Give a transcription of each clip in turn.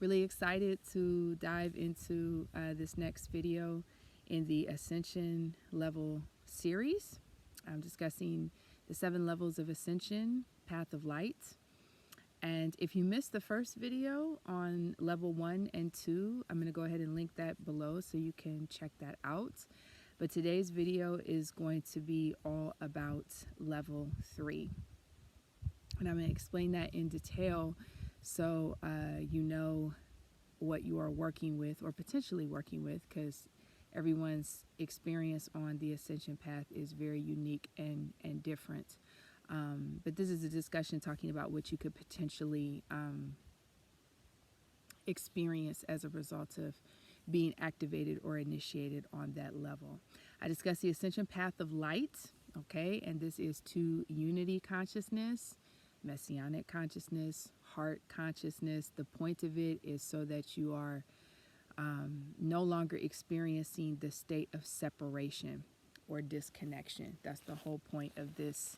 Really excited to dive into this next video in the Ascension level series. I'm discussing the 7 levels of Ascension, Path of Light. And if you missed the first video on level 1 and 2, I'm going to go ahead and link that below so you can check that out. But today's video is going to be all about level 3. And I'm going to explain that in detail so you know what you are working with or potentially working with, because everyone's experience on the Ascension path is very unique and different. But this is a discussion talking about what you could potentially experience as a result of being activated or initiated on that level. I discuss the Ascension path of light, okay, and this is to unity consciousness, messianic consciousness, heart consciousness. The point of it is so that you are no longer experiencing the state of separation or disconnection. That's the whole point of this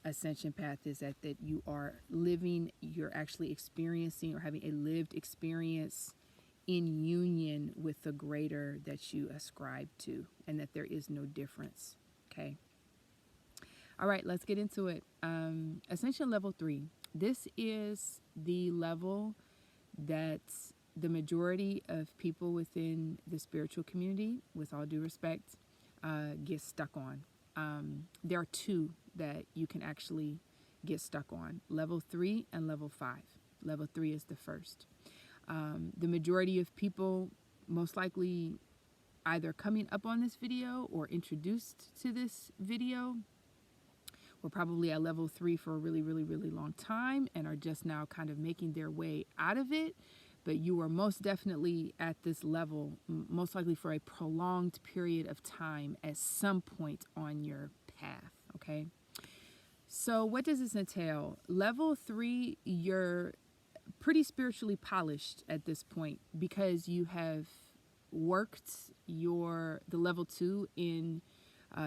Ascension path, is that you are living, you're actually experiencing or having a lived experience in union with the greater that you ascribe to, and that there is no difference. Okay. All right, let's get into it. Ascension level 3. This is the level that the majority of people within the spiritual community, with all due respect, get stuck on. There are 2 that you can actually get stuck on: level 3 and level 5. Level 3 is the first. The majority of people, most likely either coming up on this video or introduced to this video, were probably at level 3 for a really long time and are just now kind of making their way out of it. But you are most definitely at this level, most likely for a prolonged period of time at some point on your path, okay? So what does this entail? Level 3, you're pretty spiritually polished at this point because you have worked the level 2 in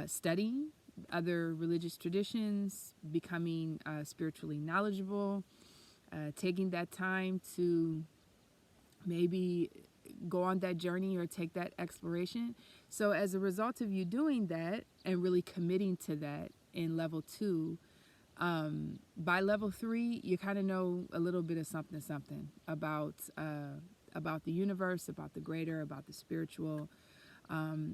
studying other religious traditions, becoming spiritually knowledgeable, taking that time to maybe go on that journey or take that exploration. So as a result of you doing that and really committing to that in level 2, by level 3, you kind of know a little bit of something about the universe, about the greater, about the spiritual.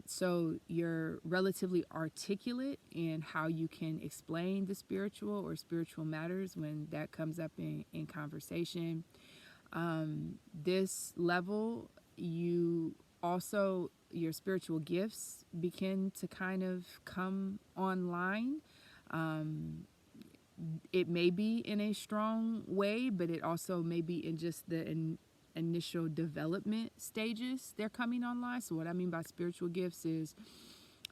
So you're relatively articulate in how you can explain the spiritual or spiritual matters when that comes up in conversation. This level, your spiritual gifts begin to kind of come online. It may be in a strong way, but it also may be in just the initial development stages they're coming online. So what I mean by spiritual gifts is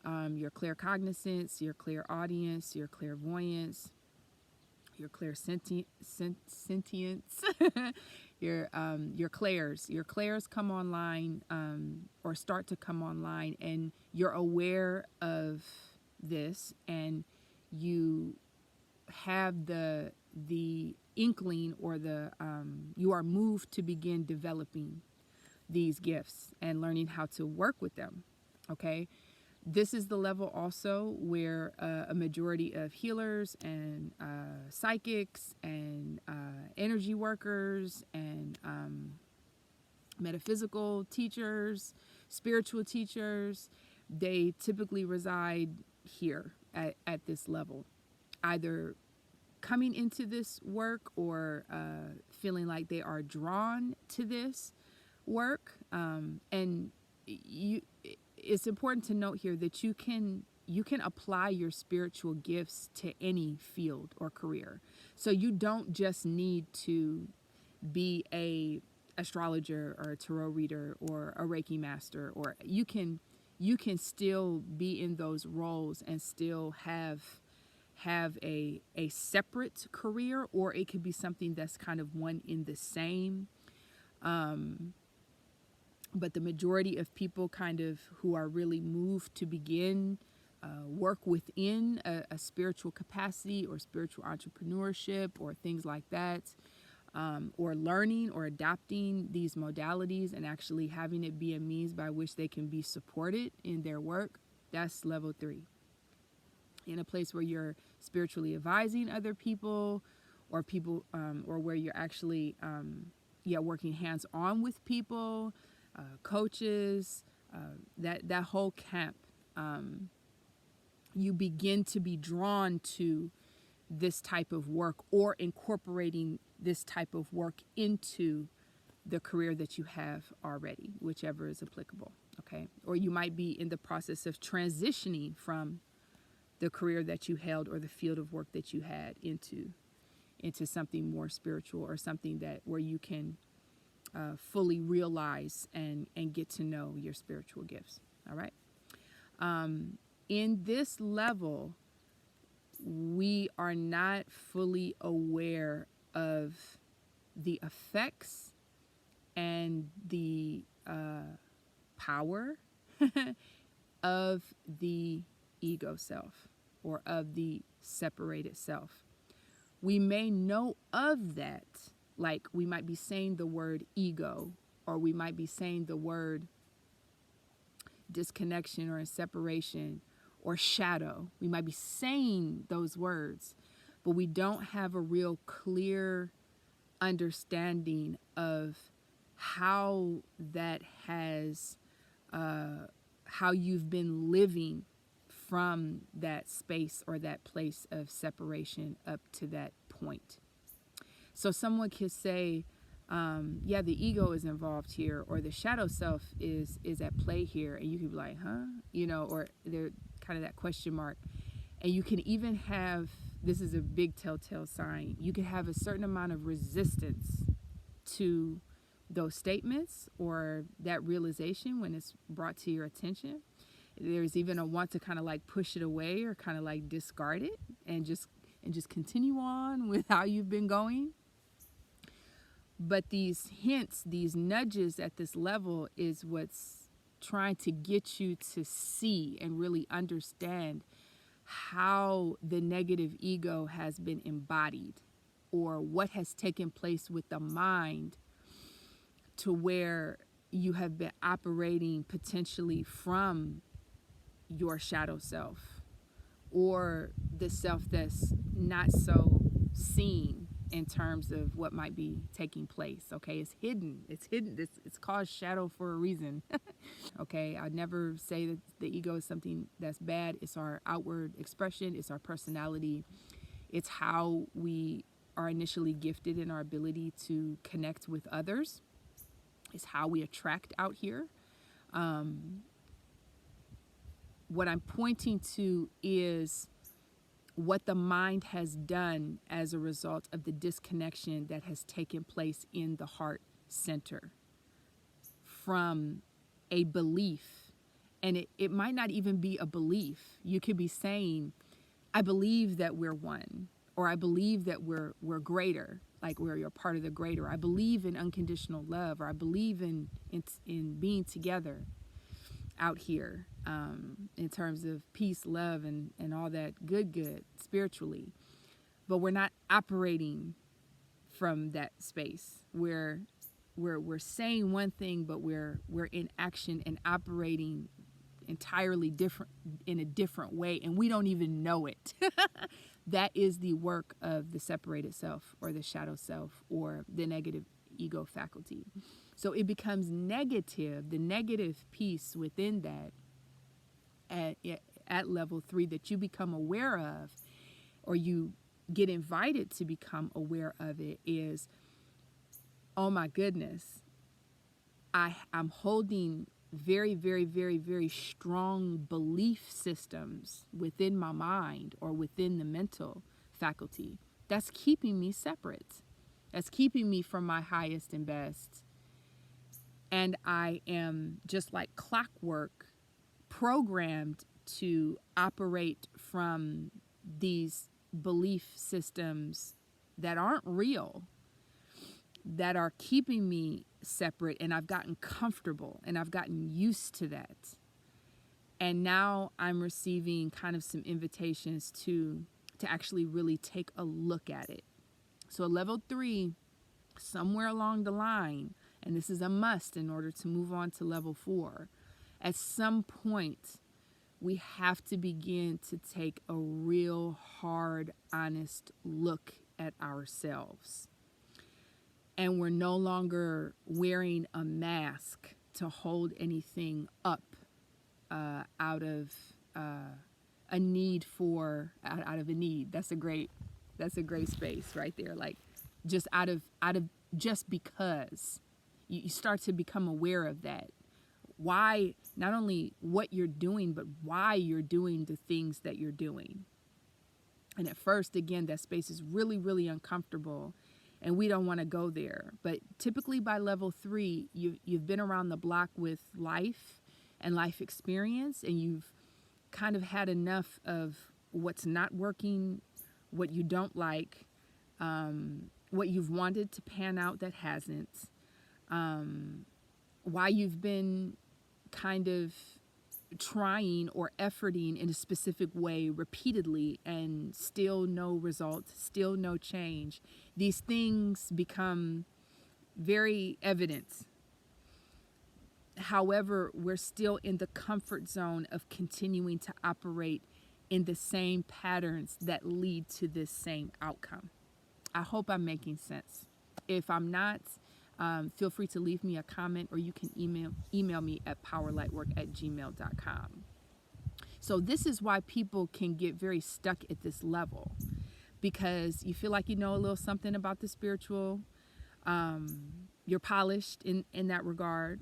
your claircognizance, your clairaudience, your clairvoyance, your clairsentience, your clairs. Your clairs come online or start to come online, and you're aware of this, and you have the inkling or you are moved to begin developing these gifts and learning how to work with them. Okay, this is the level also where a majority of healers and psychics and energy workers and metaphysical teachers, spiritual teachers, they typically reside here at this level, either coming into this work or feeling like they are drawn to this work. And it's important to note here that you can apply your spiritual gifts to any field or career. So you don't just need to be a astrologer or a tarot reader or a Reiki master, or you can still be in those roles and still have a separate career, or it could be something that's kind of one in the same. But the majority of people kind of who are really moved to begin work within a spiritual capacity or spiritual entrepreneurship or things like that, or learning or adopting these modalities and actually having it be a means by which they can be supported in their work, that's level 3. In a place where you're spiritually advising other people, or people, or where you're actually, working hands-on with people, coaches, that whole camp, you begin to be drawn to this type of work, or incorporating this type of work into the career that you have already, whichever is applicable, okay? Or you might be in the process of transitioning from the career that you held or the field of work that you had into something more spiritual, or something that where you can fully realize and get to know your spiritual gifts, all right? In this level, we are not fully aware of the effects and the power of the ego self, or of the separated self. We may know of that, like we might be saying the word ego, or we might be saying the word disconnection or separation, or shadow. We might be saying those words, but we don't have a real clear understanding of how that has, how you've been living from that space or that place of separation up to that point. So someone could say, the ego is involved here, or the shadow self is at play here, and you could be like, huh? Or they're kind of that question mark. And you can even have, this is a big telltale sign, you can have a certain amount of resistance to those statements or that realization when it's brought to your attention. There's even a want to kind of like push it away, or kind of like discard it and just continue on with how you've been going. But these hints, these nudges at this level is what's trying to get you to see and really understand how the negative ego has been embodied, or what has taken place with the mind to where you have been operating potentially from your shadow self, or the self that's not so seen in terms of what might be taking place. Okay, it's hidden. It's called shadow for a reason. Okay, I'd never say that the ego is something that's bad. It's our outward expression. It's our personality. It's how we are initially gifted in our ability to connect with others. It's how we attract out here. What I'm pointing to is what the mind has done as a result of the disconnection that has taken place in the heart center from a belief. And it might not even be a belief. You could be saying, I believe that we're one, or I believe that we're greater, like we're a part of the greater. I believe in unconditional love, or I believe in being together out here, in terms of peace, love, and all that good spiritually. But we're not operating from that space where we're saying one thing, but we're in action and operating entirely different, in a different way, and we don't even know it. That is the work of the separated self, or the shadow self, or the negative ego faculty. So it becomes negative, the negative piece within that at level 3 that you become aware of, or you get invited to become aware of it, is, oh my goodness, I'm holding very, very, very, very strong belief systems within my mind, or within the mental faculty, that's keeping me separate. That's keeping me from my highest and best. And I am, just like clockwork, programmed to operate from these belief systems that aren't real, that are keeping me separate. And I've gotten comfortable, and I've gotten used to that. And now I'm receiving kind of some invitations to actually really take a look at it. So level 3 Somewhere along the line, and this is a must in order to move on to level 4, at some point, we have to begin to take a real hard, honest look at ourselves. And we're no longer wearing a mask to hold anything up out of a need. That's a great space right there. Like just out of just because you start to become aware of that. Why, not only what you're doing, but why you're doing the things that you're doing. And at first, again, that space is really, really uncomfortable, and we don't want to go there. But typically by level 3, you've been around the block with life and life experience, and you've kind of had enough of what's not working, what you don't like, what you've wanted to pan out that hasn't, why you've been kind of trying or efforting in a specific way repeatedly and still no results, still no change. These things become very evident. However, we're still in the comfort zone of continuing to operate in the same patterns that lead to this same outcome. I hope I'm making sense. If I'm not, feel free to leave me a comment, or you can email me at powerlightwork@gmail.com. So this is why people can get very stuck at this level, because you feel like you know a little something about the spiritual. You're polished in that regard.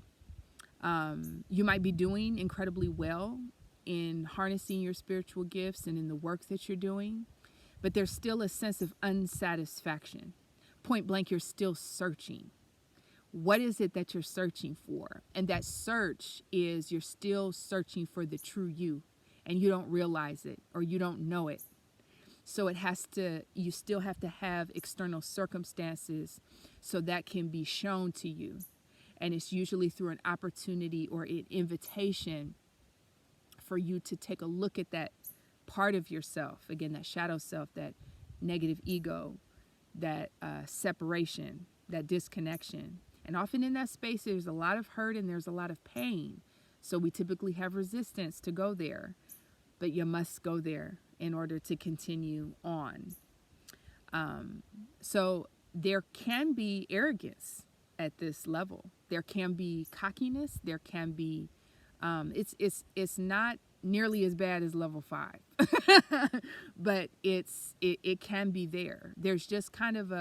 You might be doing incredibly well in harnessing your spiritual gifts and in the work that you're doing, but there's still a sense of unsatisfaction. Point blank, you're still searching. What is it that you're searching for? And that search is you're still searching for the true you, and you don't realize it, or you don't know it. So you still have to have external circumstances so that can be shown to you. And it's usually through an opportunity or an invitation for you to take a look at that part of yourself. Again, that shadow self, that negative ego, that separation, that disconnection. And often in that space, there's a lot of hurt and there's a lot of pain. So we typically have resistance to go there. But you must go there in order to continue on. So there can be arrogance at this level. There can be cockiness. There can be, it's not nearly as bad as level 5, but it can be there. There's just kind of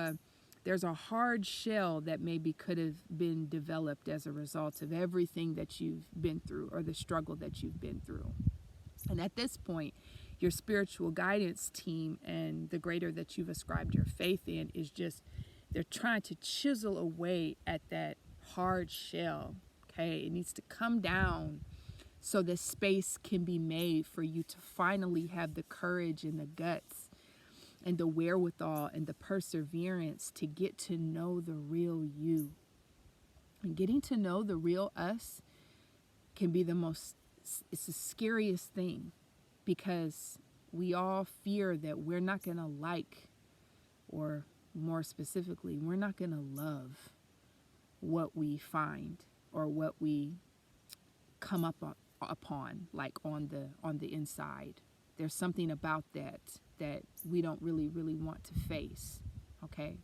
there's a hard shell that maybe could have been developed as a result of everything that you've been through, or the struggle that you've been through. And at this point, your spiritual guidance team and the greater that you've ascribed your faith in is just, they're trying to chisel away at that hard shell. Okay, it needs to come down so the space can be made for you to finally have the courage and the guts and the wherewithal and the perseverance to get to know the real you. And getting to know the real us can be it's the scariest thing, because we all fear that we're not going to like, or more specifically, we're not going to love what we find or what we come upon, like on the inside. There's something about that we don't really want to face. Okay.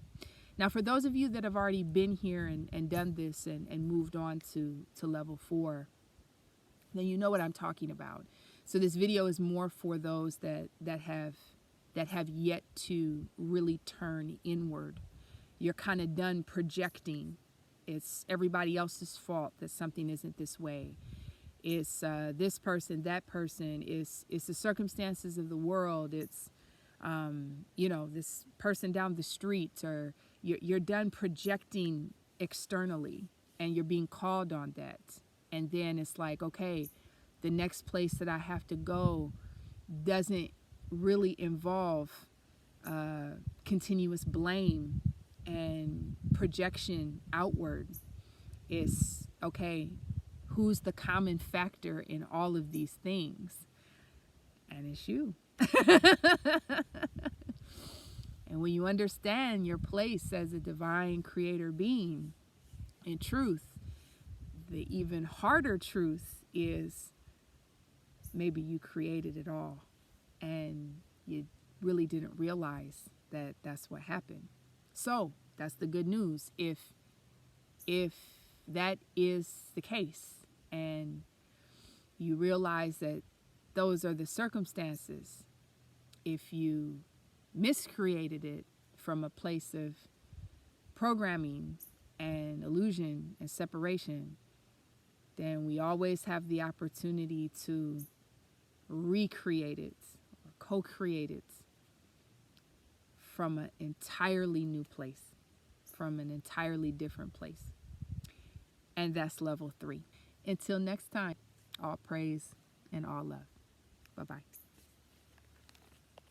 Now, for those of you that have already been here and done this and moved on to level 4, then you know what I'm talking about. So this video is more for those that have yet to really turn inward. You're kind of done projecting. It's everybody else's fault that something isn't this way. It's this person, that person. It's the circumstances of the world. It's this person down the street, or you're done projecting externally, and you're being called on that. And then it's like, okay, the next place that I have to go doesn't really involve continuous blame and projection outward. It's, okay, who's the common factor in all of these things? And it's you. And when you understand your place as a divine creator being, in truth, the even harder truth is maybe you created it all and you really didn't realize that that's what happened. So that's the good news. If that is the case and you realize that those are the circumstances, if you miscreated it from a place of programming and illusion and separation, then we always have the opportunity to recreate it or co-create it from an entirely new place, from an entirely different place. And that's level 3. Until next time, all praise and all love. Bye-bye.